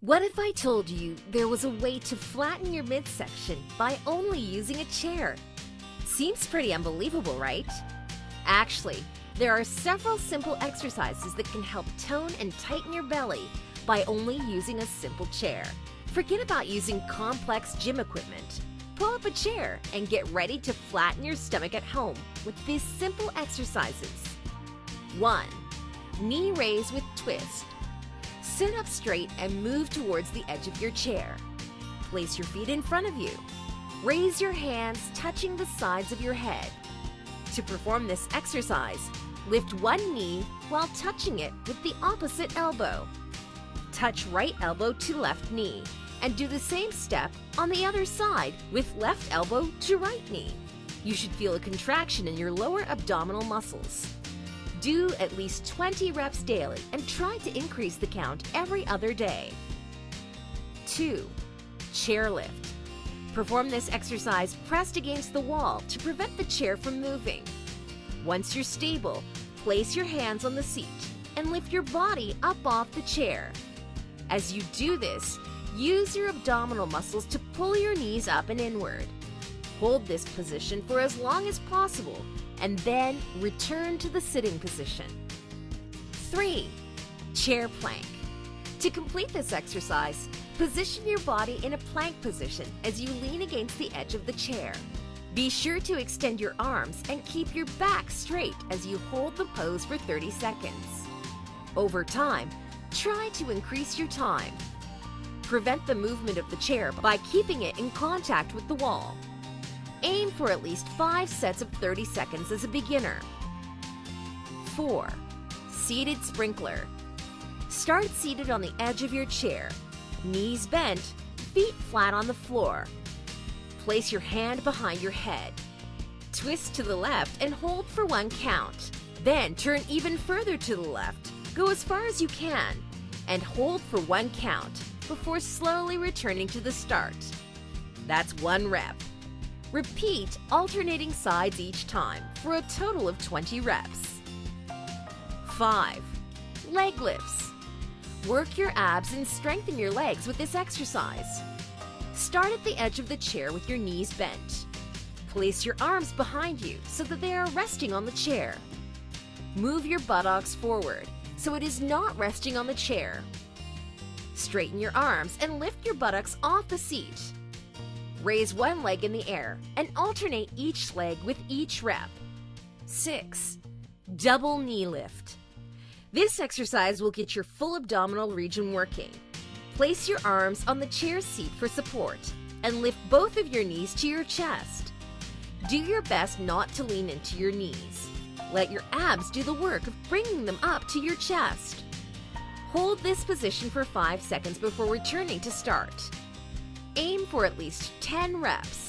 What if I told you there was a way to flatten your midsection by only using a chair? Seems pretty unbelievable, right? Actually, there are several simple exercises that can help tone and tighten your belly by only using a simple chair. Forget about using complex gym equipment. Pull up a chair and get ready to flatten your stomach at home with these simple exercises. 1. Knee raise with twist. Sit up straight and move towards the edge of your chair. Place your feet in front of you. Raise your hands touching the sides of your head. To perform this exercise, lift one knee while touching it with the opposite elbow. Touch right elbow to left knee and do the same step on the other side with left elbow to right knee. You should feel a contraction in your lower abdominal muscles. Do at least 20 reps daily and try to increase the count every other day. 2. Chair lift. Perform this exercise pressed against the wall to prevent the chair from moving. Once you're stable, place your hands on the seat and lift your body up off the chair. As you do this, use your abdominal muscles to pull your knees up and inward. Hold this position for as long as possible and then return to the sitting position. 3. Chair plank. To complete this exercise, position your body in a plank position as you lean against the edge of the chair. Be sure to extend your arms and keep your back straight as you hold the pose for 30 seconds. Over time, try to increase your time. Prevent the movement of the chair by keeping it in contact with the wall. Aim for at least 5 sets of 30 seconds as a beginner. 4. Seated sprinkler. Start seated on the edge of your chair, knees bent, feet flat on the floor. Place your hand behind your head. Twist to the left and hold for 1 count. Then turn even further to the left. Go as far as you can and hold for 1 count before slowly returning to the start. That's 1 rep. Repeat alternating sides each time for a total of 20 reps. 5. Leg lifts. Work your abs and strengthen your legs with this exercise. Start at the edge of the chair with your knees bent. Place your arms behind you so that they are resting on the chair. Move your buttocks forward so it is not resting on the chair. Straighten your arms and lift your buttocks off the seat. Raise one leg in the air and alternate each leg with each rep. 6. Double knee lift. This exercise will get your full abdominal region working. Place your arms on the chair seat for support and lift both of your knees to your chest. Do your best not to lean into your knees. Let your abs do the work of bringing them up to your chest. Hold this position for 5 seconds before returning to start. Aim for at least 10 reps.